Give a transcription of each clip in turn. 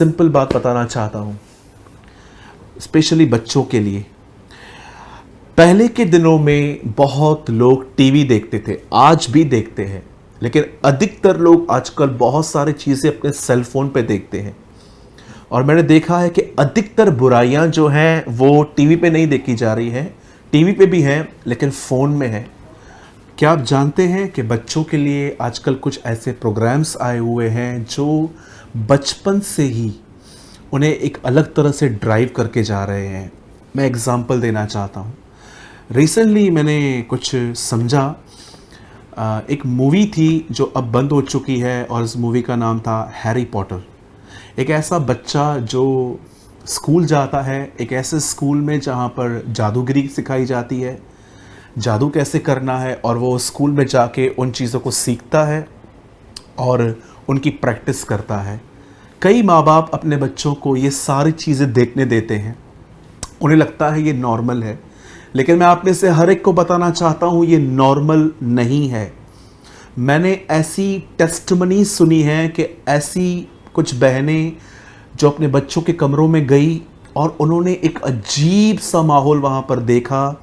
Simple बात बताना चाहता हूँ, स्पेशली बच्चों के लिए। पहले के दिनों में बहुत लोग टीवी देखते थे, आज भी देखते हैं, लेकिन अधिकतर लोग आजकल बहुत सारी चीज़ें अपने सेल फोन पे देखते हैं। और मैंने देखा है कि अधिकतर बुराइयां जो हैं वो टीवी पे नहीं देखी जा रही हैं, टीवी पे भी हैं लेकिन फ़ोन में है। क्या आप जानते हैं कि बच्चों के लिए आजकल कुछ ऐसे प्रोग्राम्स आए हुए हैं जो बचपन से ही उन्हें एक अलग तरह से ड्राइव करके जा रहे हैं। मैं एग्ज़ाम्पल देना चाहता हूँ। रिसेंटली मैंने कुछ समझा, एक मूवी थी जो अब बंद हो चुकी है और इस मूवी का नाम था हैरी पॉटर। एक ऐसा बच्चा जो स्कूल जाता है, एक ऐसे स्कूल में जहाँ पर जादूगिरी सिखाई जाती है, जादू कैसे करना है, और वो स्कूल में जाके उन चीज़ों को सीखता है और उनकी प्रैक्टिस करता है। कई माँ बाप अपने बच्चों को ये सारी चीज़ें देखने देते हैं, उन्हें लगता है ये नॉर्मल है, लेकिन मैं आप में से हर एक को बताना चाहता हूँ ये नॉर्मल नहीं है। मैंने ऐसी टेस्टमनी सुनी है कि ऐसी कुछ बहनें जो अपने बच्चों के कमरों में गई और उन्होंने एक अजीब सा माहौल वहाँ पर देखा,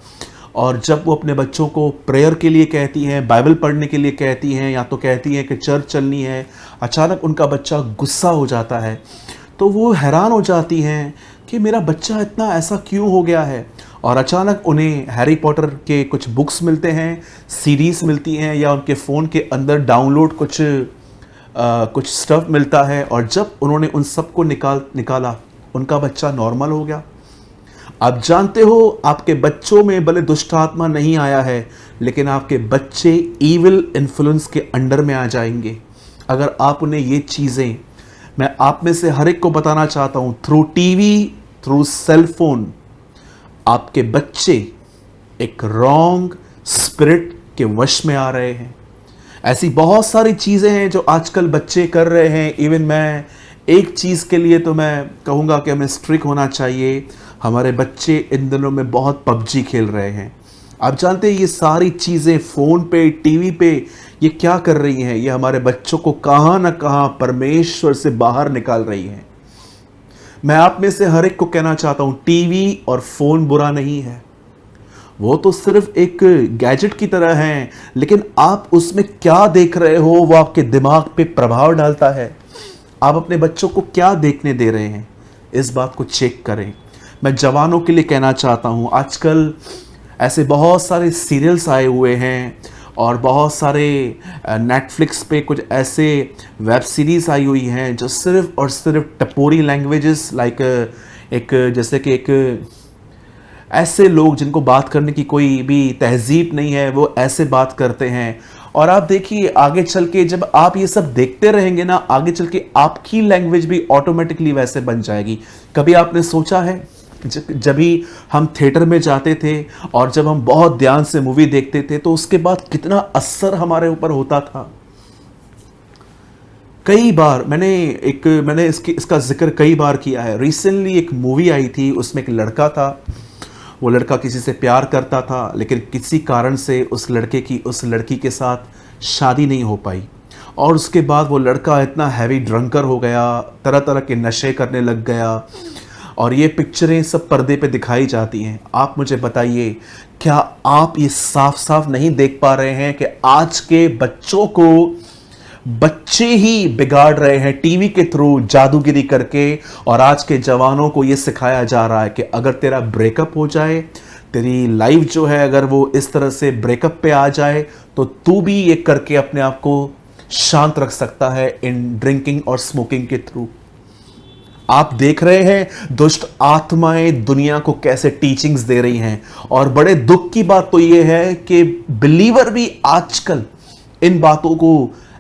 और जब वो अपने बच्चों को प्रेयर के लिए कहती हैं, बाइबल पढ़ने के लिए कहती हैं, या तो कहती हैं कि चर्च चलनी है, अचानक उनका बच्चा गुस्सा हो जाता है। तो वो हैरान हो जाती हैं कि मेरा बच्चा इतना ऐसा क्यों हो गया है। और अचानक उन्हें हैरी पॉटर के कुछ बुक्स मिलते हैं, सीरीज़ मिलती हैं, या उनके फ़ोन के अंदर डाउनलोड कुछ स्टफ़ मिलता है, और जब उन्होंने उन सब को निकाला उनका बच्चा नॉर्मल हो गया। आप जानते हो आपके बच्चों में भले दुष्ट आत्मा नहीं आया है, लेकिन आपके बच्चे ईविल इन्फ्लुएंस के अंडर में आ जाएंगे अगर आप उन्हें ये चीज़ें, मैं आप में से हर एक को बताना चाहता हूँ, through TV, through cell phone, आपके बच्चे एक रॉन्ग स्पिरिट के वश में आ रहे हैं। ऐसी बहुत सारी चीज़ें हैं जो आजकल बच्चे कर रहे हैं। इवन मैं एक चीज़ के लिए तो मैं कहूँगा कि हमें स्ट्रिक्ट होना चाहिए। हमारे बच्चे इन दिनों में बहुत पबजी खेल रहे हैं। आप जानते हैं ये सारी चीज़ें फ़ोन पे, टीवी पे ये क्या कर रही हैं? ये हमारे बच्चों को कहाँ ना कहाँ परमेश्वर से बाहर निकाल रही हैं। मैं आप में से हर एक को कहना चाहता हूँ, टीवी और फ़ोन बुरा नहीं है, वो तो सिर्फ एक गैजेट की तरह हैं, लेकिन आप उसमें क्या देख रहे हो वो आपके दिमाग पे प्रभाव डालता है। आप अपने बच्चों को क्या देखने दे रहे हैं, इस बात को चेक करें। मैं जवानों के लिए कहना चाहता हूँ, आजकल ऐसे बहुत सारे सीरियल्स आए हुए हैं और बहुत सारे नेटफ्लिक्स पे कुछ ऐसे वेब सीरीज़ आई हुई हैं जो सिर्फ और सिर्फ टपोरी लैंग्वेजेस, लाइक एक जैसे कि एक ऐसे लोग जिनको बात करने की कोई भी तहजीब नहीं है, वो ऐसे बात करते हैं। और आप देखिए आगे चल के जब आप ये सब देखते रहेंगे ना, आगे चल के आपकी लैंग्वेज भी ऑटोमेटिकली वैसे बन जाएगी। कभी आपने सोचा है जब भी हम थिएटर में जाते थे और जब हम बहुत ध्यान से मूवी देखते थे तो उसके बाद कितना असर हमारे ऊपर होता था। कई बार मैंने इसका जिक्र कई बार किया है। रिसेंटली एक मूवी आई थी, उसमें एक लड़का था, वो लड़का किसी से प्यार करता था, लेकिन किसी कारण से उस लड़की के साथ शादी नहीं हो पाई, और उसके बाद वो लड़का इतना हैवी ड्रंकर हो गया, तरह तरह के नशे करने लग गया, और ये पिक्चरें सब पर्दे पे दिखाई जाती हैं। आप मुझे बताइए, क्या आप ये साफ साफ नहीं देख पा रहे हैं कि आज के बच्चों को बच्चे ही बिगाड़ रहे हैं टीवी के थ्रू जादूगिरी करके, और आज के जवानों को ये सिखाया जा रहा है कि अगर तेरा ब्रेकअप हो जाए, तेरी लाइफ जो है अगर वो इस तरह से ब्रेकअप पे आ जाए, तो तू भी ये करके अपने आप को शांत रख सकता है इन ड्रिंकिंग और स्मोकिंग के थ्रू। आप देख रहे हैं दुष्ट आत्माएं दुनिया को कैसे टीचिंग्स दे रही हैं, और बड़े दुख की बात तो यह है कि बिलीवर भी आजकल इन बातों को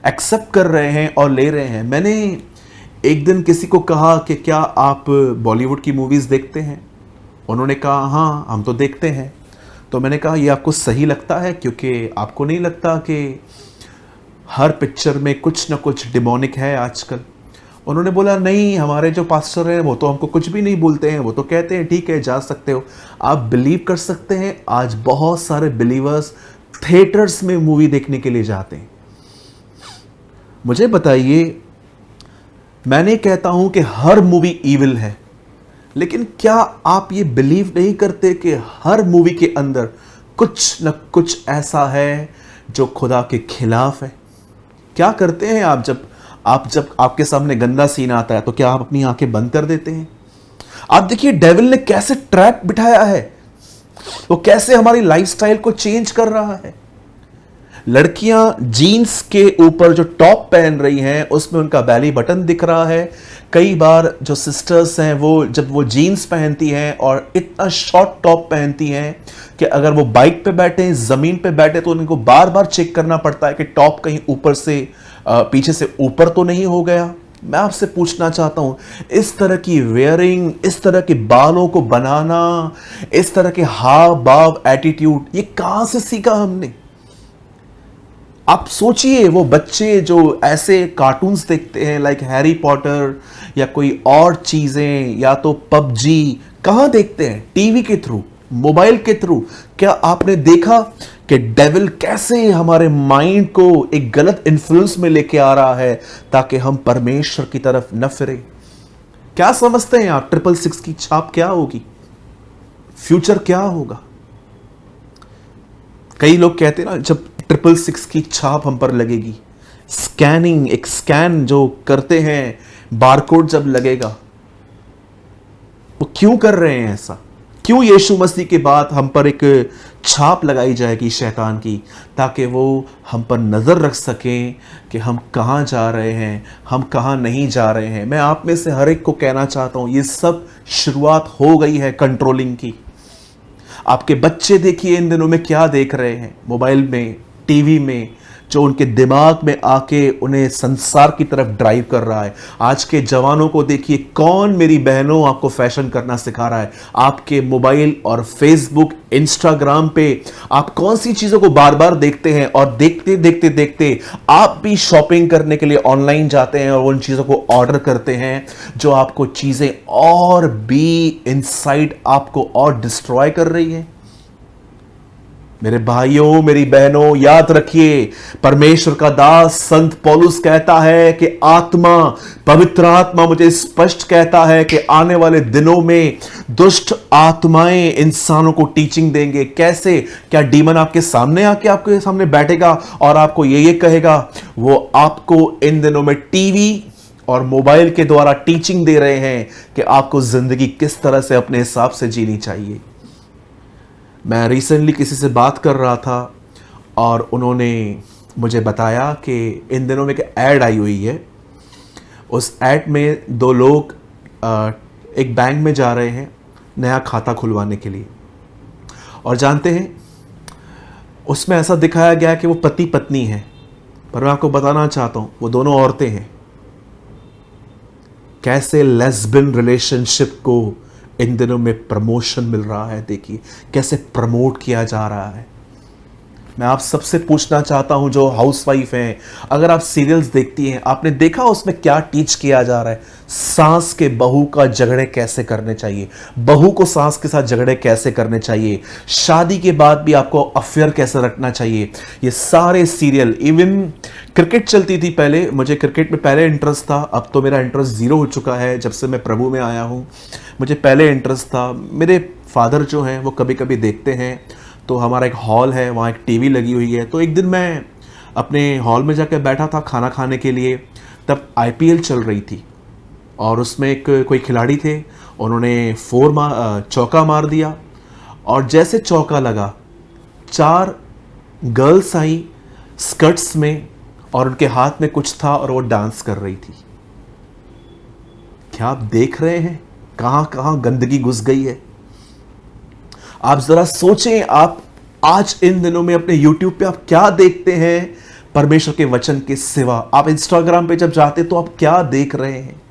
एक्सेप्ट कर रहे हैं और ले रहे हैं। मैंने एक दिन किसी को कहा कि क्या आप बॉलीवुड की मूवीज़ देखते हैं? उन्होंने कहा हाँ हम तो देखते हैं। तो मैंने कहा ये आपको सही लगता है? क्योंकि आपको नहीं लगता कि हर पिक्चर में कुछ ना कुछ डिमोनिक है आजकल? उन्होंने बोला नहीं, हमारे जो पास्टर हैं वो तो हमको कुछ भी नहीं बोलते हैं, वो तो कहते हैं ठीक है जा सकते हो। आप बिलीव कर सकते हैं आज बहुत सारे बिलीवर्स थिएटर्स में मूवी देखने के लिए जाते हैं। मुझे बताइए मैंने कहता हूं कि हर मूवी इविल है, लेकिन क्या आप ये बिलीव नहीं करते कि हर मूवी के अंदर कुछ न कुछ ऐसा है जो खुदा के खिलाफ है? क्या करते हैं आप जब आपके सामने गंदा सीन आता है तो क्या आप अपनी आंखें बंद कर देते हैं? आप देखिए डेविल ने कैसे ट्रैप बिठाया है, वो कैसे हमारी लाइफस्टाइल को चेंज कर रहा है। लड़कियां जीन्स के ऊपर जो टॉप पहन रही हैं उसमें उनका बैली बटन दिख रहा है। कई बार जो सिस्टर्स हैं वो जब वो जीन्स पहनती हैं और इतना शॉर्ट टॉप पहनती हैं कि अगर वो बाइक पे बैठे, जमीन पे बैठे, तो उनको बार बार चेक करना पड़ता है कि टॉप कहीं ऊपर से पीछे से ऊपर तो नहीं हो गया। मैं आपसे पूछना चाहता हूं, इस तरह की वेयरिंग, इस तरह के बालों को बनाना, इस तरह के हाव भाव, एटीट्यूड, ये कहां से सीखा हमने? आप सोचिए वो बच्चे जो ऐसे कार्टून्स देखते हैं लाइक हैरी पॉटर या कोई और चीजें, या तो पबजी, कहां देखते हैं? टीवी के थ्रू, मोबाइल के थ्रू। क्या आपने देखा कि डेविल कैसे हमारे माइंड को एक गलत इन्फ्लुएंस में लेके आ रहा है ताकि हम परमेश्वर की तरफ न फिरे? क्या समझते हैं आप 666 की छाप क्या होगी? फ्यूचर क्या होगा? कई लोग कहते हैं ना, जब 666 की छाप हम पर लगेगी, स्कैनिंग, एक स्कैन जो करते हैं, बारकोड जब लगेगा, वो क्यों कर रहे हैं ऐसा? क्यों यीशु मसीह के बाद हम पर एक छाप लगाई जाएगी शैतान की, ताकि वो हम पर नजर रख सकें कि हम कहां जा रहे हैं, हम कहां नहीं जा रहे हैं। मैं आप में से हर एक को कहना चाहता हूं, ये सब शुरुआत हो गई है कंट्रोलिंग की। आपके बच्चे देखिए इन दिनों में क्या देख रहे हैं मोबाइल में, टीवी में, जो उनके दिमाग में आके उन्हें संसार की तरफ ड्राइव कर रहा है। आज के जवानों को देखिए, कौन मेरी बहनों आपको फैशन करना सिखा रहा है? आपके मोबाइल और फेसबुक, इंस्टाग्राम पे आप कौन सी चीजों को बार बार देखते हैं, और देखते देखते देखते आप भी शॉपिंग करने के लिए ऑनलाइन जाते हैं और उन चीजों को ऑर्डर करते हैं जो आपको चीजें और भी इनसाइड आपको और डिस्ट्रॉय कर रही है। मेरे भाइयों, मेरी बहनों, याद रखिए, परमेश्वर का दास संत पौलुस कहता है कि आत्मा, पवित्र आत्मा मुझे स्पष्ट कहता है कि आने वाले दिनों में दुष्ट आत्माएं इंसानों को टीचिंग देंगे। कैसे? क्या डीमन आपके सामने आके आपके सामने बैठेगा और आपको ये कहेगा? वो आपको इन दिनों में टीवी और मोबाइल के द्वारा टीचिंग दे रहे हैं कि आपको जिंदगी किस तरह से अपने हिसाब से जीनी चाहिए। मैं रिसेंटली किसी से बात कर रहा था और उन्होंने मुझे बताया कि इन दिनों में एक ऐड आई हुई है। उस ऐड में दो लोग एक बैंक में जा रहे हैं नया खाता खुलवाने के लिए, और जानते हैं उसमें ऐसा दिखाया गया कि वो पति पत्नी है, पर मैं आपको बताना चाहता हूं वो दोनों औरतें हैं। कैसे लेस्बियन रिलेशनशिप को इन दिनों में प्रमोशन मिल रहा है, देखिए कैसे प्रमोट किया जा रहा है। मैं आप सबसे पूछना चाहता हूं जो हाउसवाइफ हैं, अगर आप सीरियल्स देखती हैं, आपने देखा उसमें क्या टीच किया जा रहा है? सास के बहू का झगड़े कैसे करने चाहिए, बहू को सास के साथ झगड़े कैसे करने चाहिए, शादी के बाद भी आपको अफेयर कैसे रखना चाहिए। ये सारे सीरियल, इवन क्रिकेट चलती थी पहले, मुझे क्रिकेट में पहले इंटरेस्ट था, अब तो मेरा इंटरेस्ट जीरो हो चुका है जब से मैं प्रभु में आया हूँ। मुझे पहले इंटरेस्ट था, मेरे फादर जो हैं वो कभी कभी देखते हैं, तो हमारा एक हॉल है, वहाँ एक टीवी लगी हुई है। तो एक दिन मैं अपने हॉल में जाकर बैठा था खाना खाने के लिए, तब आईपीएल चल रही थी और उसमें एक कोई खिलाड़ी थे, उन्होंने चौका मार दिया, और जैसे चौका लगा 4 गर्ल्स आई स्कर्ट्स में और उनके हाथ में कुछ था और वो डांस कर रही थी। क्या आप देख रहे हैं कहां कहां गंदगी घुस गई है? आप जरा सोचें, आप आज इन दिनों में अपने YouTube पे आप क्या देखते हैं परमेश्वर के वचन के सिवा? आप इंस्टाग्राम पे जब जाते तो आप क्या देख रहे हैं?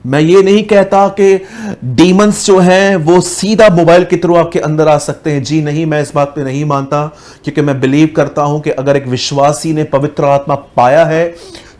मैं ये नहीं कहता कि डीमंस जो हैं वो सीधा मोबाइल के थ्रू आपके अंदर आ सकते हैं, जी नहीं, मैं इस बात पे नहीं मानता, क्योंकि मैं बिलीव करता हूं कि अगर एक विश्वासी ने पवित्र आत्मा पाया है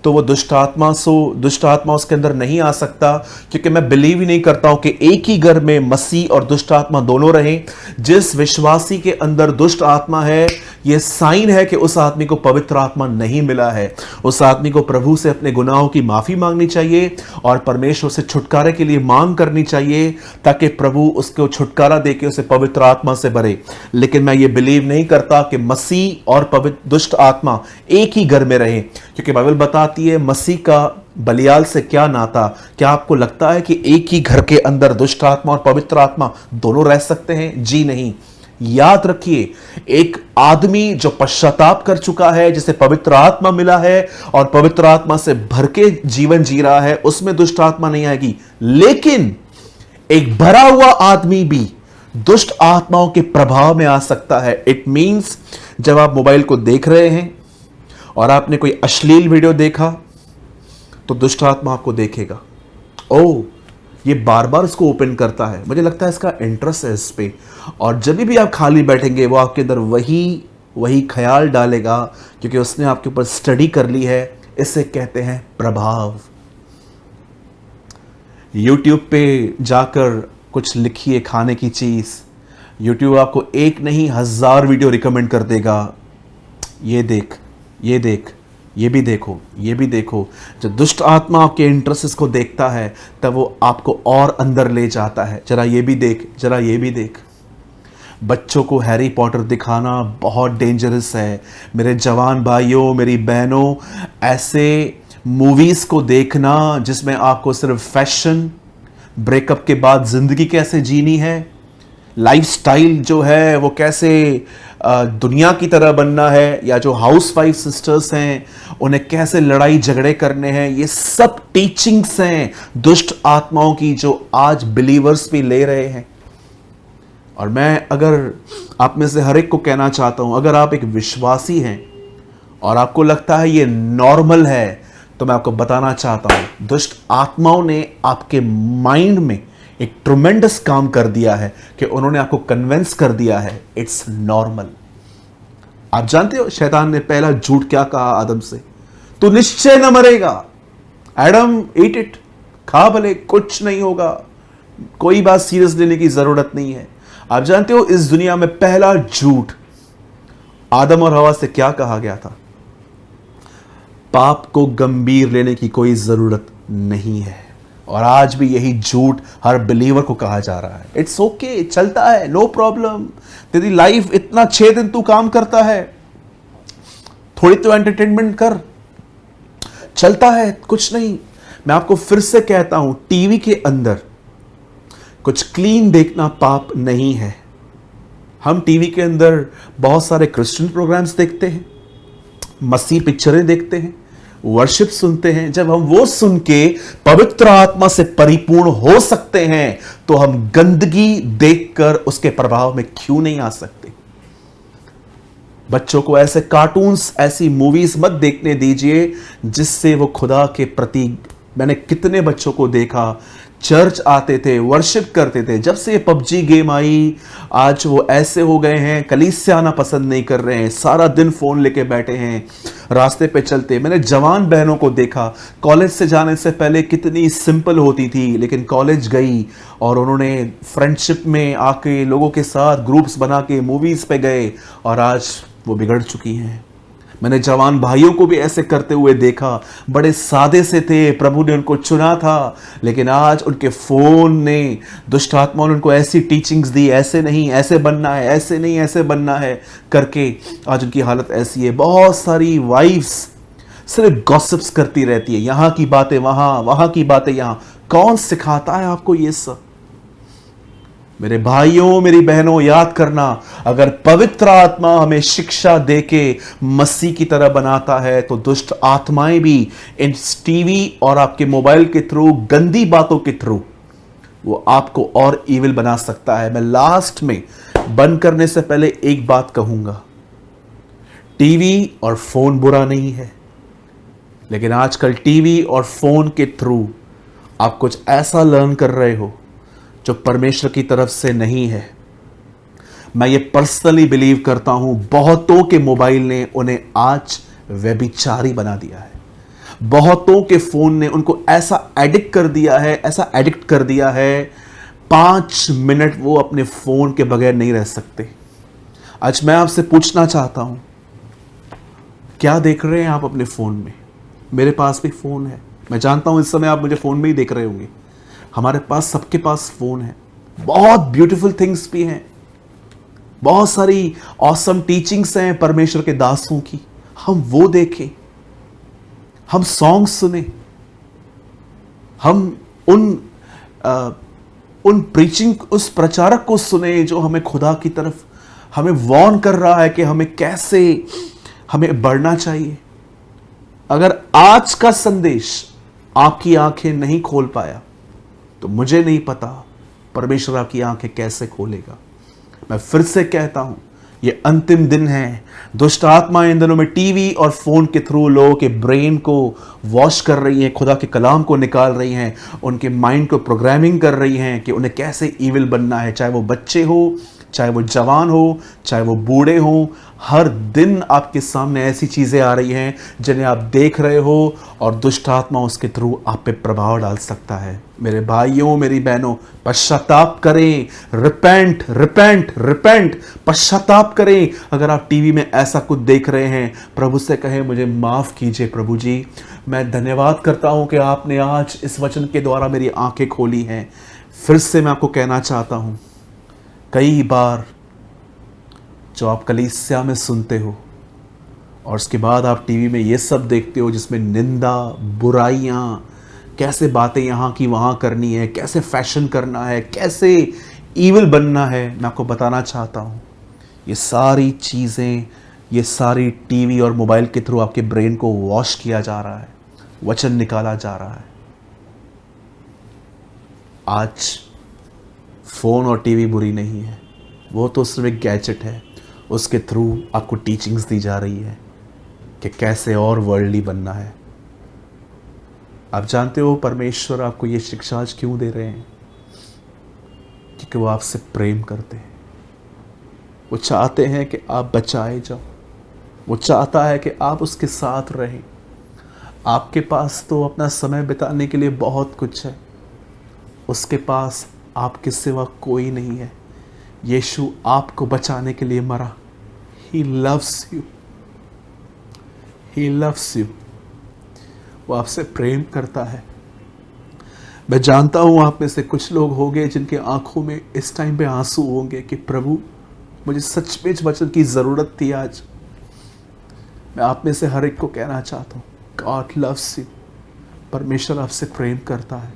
तो वो दुष्ट आत्मा उसके अंदर नहीं आ सकता, क्योंकि मैं बिलीव ही नहीं करता हूं कि एक ही घर में मसीह और दुष्ट आत्मा दोनों रहें। जिस विश्वासी के अंदर दुष्ट आत्मा है, यह साइन है कि उस आदमी को पवित्र आत्मा नहीं मिला है। उस आदमी को प्रभु से अपने गुनाहों की माफी मांगनी चाहिए और परमेश्वर से छुटकारे के लिए मांग करनी चाहिए, ताकि प्रभु उसको छुटकारा देके उसे पवित्र आत्मा से भरे। लेकिन मैं ये बिलीव नहीं करता कि मसीह और पवित्र दुष्ट आत्मा एक ही घर में रहे, क्योंकि बाइबल बताती है मसीह का बलियाल से क्या नाता। क्या आपको लगता है कि एक ही घर के अंदर दुष्ट आत्मा और पवित्र आत्मा दोनों रह सकते हैं? जी नहीं। याद रखिए, एक आदमी जो पश्चाताप कर चुका है, जिसे पवित्र आत्मा मिला है और पवित्र आत्मा से भर के जीवन जी रहा है, उसमें दुष्ट आत्मा नहीं आएगी। लेकिन एक भरा हुआ आदमी भी दुष्ट आत्माओं के प्रभाव में आ सकता है। इट मींस जब आप मोबाइल को देख रहे हैं और आपने कोई अश्लील वीडियो देखा, तो दुष्ट आत्मा आपको देखेगा, ओह ये बार बार इसको ओपन करता है, मुझे लगता है इसका इंटरेस्ट है इस पे। और जब भी आप खाली बैठेंगे, वो आपके अंदर वही ख्याल डालेगा, क्योंकि उसने आपके ऊपर स्टडी कर ली है। इसे कहते हैं प्रभाव। YouTube पे जाकर कुछ लिखिए खाने की चीज, YouTube आपको एक नहीं 1000 वीडियो रिकमेंड कर देगा। ये देख, ये देख, ये भी देखो, ये भी देखो। जब दुष्ट आत्मा आपके इंटरेस्ट को देखता है, तब वो आपको और अंदर ले जाता है। जरा ये भी देख, जरा ये भी देख। बच्चों को हैरी पॉटर दिखाना बहुत डेंजरस है। मेरे जवान भाइयों, मेरी बहनों, ऐसे मूवीज को देखना जिसमें आपको सिर्फ फैशन, ब्रेकअप के बाद जिंदगी कैसे जीनी है, लाइफस्टाइल जो है वो कैसे दुनिया की तरह बनना है, या जो हाउसवाइफ सिस्टर्स हैं उन्हें कैसे लड़ाई झगड़े करने हैं, ये सब टीचिंग्स हैं दुष्ट आत्माओं की, जो आज बिलीवर्स भी ले रहे हैं। और मैं अगर आप में से हर एक को कहना चाहता हूं, अगर आप एक विश्वासी हैं और आपको लगता है ये नॉर्मल है, तो मैं आपको बताना चाहता हूं, दुष्ट आत्माओं ने आपके माइंड में एक ट्रुमेंडस काम कर दिया है कि उन्होंने आपको कन्विंस कर दिया है इट्स नॉर्मल। आप जानते हो शैतान ने पहला झूठ क्या कहा आदम से? तू निश्चय न मरेगा। एडम ईट इट, खा भले, कुछ नहीं होगा, कोई बात सीरियस लेने की जरूरत नहीं है। आप जानते हो इस दुनिया में पहला झूठ आदम और हवा से क्या कहा गया था? पाप को गंभीर लेने की कोई जरूरत नहीं है। और आज भी यही झूठ हर बिलीवर को कहा जा रहा है। इट्स ओके, चलता है, नो प्रॉब्लम। तेरी लाइफ इतना 6 दिन तू काम करता है, थोड़ी तो एंटरटेनमेंट कर, चलता है, कुछ नहीं। मैं आपको फिर से कहता हूं, टीवी के अंदर कुछ क्लीन देखना पाप नहीं है। हम टीवी के अंदर बहुत सारे क्रिश्चियन प्रोग्राम्स देखते हैं, मसीह पिक्चरें देखते हैं, वर्शिप सुनते हैं। जब हम वो सुन के पवित्र आत्मा से परिपूर्ण हो सकते हैं, तो हम गंदगी देखकर उसके प्रभाव में क्यों नहीं आ सकते? बच्चों को ऐसे कार्टून्स, ऐसी मूवीज मत देखने दीजिए जिससे वो खुदा के प्रति, मैंने कितने बच्चों को देखा, चर्च आते थे, वर्शिप करते थे, जब से ये पबजी गेम आई आज वो ऐसे हो गए हैं, कलीसिया आना पसंद नहीं कर रहे हैं, सारा दिन फोन लेके बैठे हैं, रास्ते पे चलते। मैंने जवान बहनों को देखा, कॉलेज से जाने से पहले कितनी सिंपल होती थी, लेकिन कॉलेज गई और उन्होंने फ्रेंडशिप में आके लोगों के साथ ग्रुप्स बना के मूवीज पे गए, और आज वो बिगड़ चुकी हैं। मैंने जवान भाइयों को भी ऐसे करते हुए देखा, बड़े सादे से थे, प्रभु ने उनको चुना था, लेकिन आज उनके फोन ने, दुष्ट आत्माओं ने उनको ऐसी टीचिंग्स दी, ऐसे नहीं ऐसे बनना है, ऐसे नहीं ऐसे बनना है करके आज उनकी हालत ऐसी है। बहुत सारी वाइफ्स सिर्फ गॉसिप्स करती रहती है, यहां की बातें वहां, वहां की बातें यहां। कौन सिखाता है आपको ये सब? मेरे भाइयों, मेरी बहनों, याद करना, अगर पवित्र आत्मा हमें शिक्षा देके मसीह की तरह बनाता है, तो दुष्ट आत्माएं भी इन टीवी और आपके मोबाइल के थ्रू, गंदी बातों के थ्रू, वो आपको और इविल बना सकता है। मैं लास्ट में बंद करने से पहले एक बात कहूंगा, टीवी और फोन बुरा नहीं है, लेकिन आजकल टीवी और फोन के थ्रू आप कुछ ऐसा लर्न कर रहे हो जो परमेश्वर की तरफ से नहीं है। मैं ये पर्सनली बिलीव करता हूं, बहुतों के मोबाइल ने उन्हें आज व्यभिचारी बना दिया है। बहुतों के फोन ने उनको ऐसा एडिक्ट कर दिया है, ऐसा एडिक्ट कर दिया है, 5 मिनट वो अपने फोन के बगैर नहीं रह सकते। आज मैं आपसे पूछना चाहता हूं, क्या देख रहे हैं आप अपने फोन में? मेरे पास भी फोन है, मैं जानता हूं इस समय आप मुझे फोन में ही देख रहे होंगे। हमारे पास, सबके पास फोन है। बहुत ब्यूटीफुल थिंग्स भी हैं, बहुत सारी ऑसम टीचिंग्स हैं परमेश्वर के दासों की। हम वो देखें, हम सॉन्ग सुने, हम उन प्रीचिंग, उस प्रचारक को सुने जो हमें खुदा की तरफ हमें वॉर्न कर रहा है कि हमें कैसे हमें बढ़ना चाहिए। अगर आज का संदेश आपकी आंखें नहीं खोल पाया तो मुझे नहीं पता परमेश्वर आपकी आंखें कैसे खोलेगा। मैं फिर से कहता हूं, ये अंतिम दिन है। दुष्ट आत्माएं इन दिनों में टीवी और फोन के थ्रू लोगों के ब्रेन को वॉश कर रही हैं, खुदा के कलाम को निकाल रही हैं, उनके माइंड को प्रोग्रामिंग कर रही हैं कि उन्हें कैसे ईविल बनना है। चाहे वो बच्चे हो, चाहे वो जवान हो, चाहे वो बूढ़े हो, हर दिन आपके सामने ऐसी चीजें आ रही हैं जिन्हें आप देख रहे हो और दुष्ट आत्मा उसके थ्रू आप पे प्रभाव डाल सकता है। मेरे भाइयों, मेरी बहनों, पश्चाताप करें। Repent, repent, repent. पश्चाताप करें। अगर आप टीवी में ऐसा कुछ देख रहे हैं, प्रभु से कहें, मुझे माफ कीजिए प्रभु जी। मैं धन्यवाद करता हूं कि आपने आज इस वचन के द्वारा मेरी आंखें खोली हैं। फिर से मैं आपको कहना चाहता हूं, कई बार जो आप कलीसिया में सुनते हो और उसके बाद आप टीवी में ये सब देखते हो जिसमें निंदा, बुराइयां, कैसे बातें यहाँ की वहाँ करनी है, कैसे फैशन करना है, कैसे ईविल बनना है, मैं आपको बताना चाहता हूँ, ये सारी चीज़ें, ये सारी टीवी और मोबाइल के थ्रू आपके ब्रेन को वॉश किया जा रहा है, वचन निकाला जा रहा है। आज फ़ोन और टीवी बुरी नहीं है, वो तो सिर्फ एक गैजेट है। उसके थ्रू आपको टीचिंग्स दी जा रही है कि कैसे और वर्ल्डली बनना है। आप जानते हो परमेश्वर आपको ये शिक्षा आज क्यों दे रहे हैं? क्योंकि वो आपसे प्रेम करते हैं। वो चाहते हैं कि आप बचाए जाओ। वो चाहता है कि आप उसके साथ रहें। आपके पास तो अपना समय बिताने के लिए बहुत कुछ है, उसके पास आपके सिवा कोई नहीं है। यीशु आपको बचाने के लिए मरा। He loves you. He loves you. वो आपसे प्रेम करता है। मैं जानता हूं आप में से कुछ लोग होंगे जिनके आंखों में इस टाइम पे आंसू होंगे कि प्रभु, मुझे सचमुच वचन की जरूरत थी आज। मैं आप में से हर एक को कहना चाहता हूं, God loves you. परमेश्वर आपसे प्रेम करता है।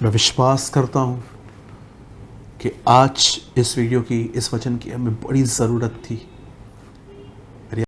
मैं विश्वास करता हूं कि आज इस वीडियो की, इस वचन की हमें बड़ी ज़रूरत थी।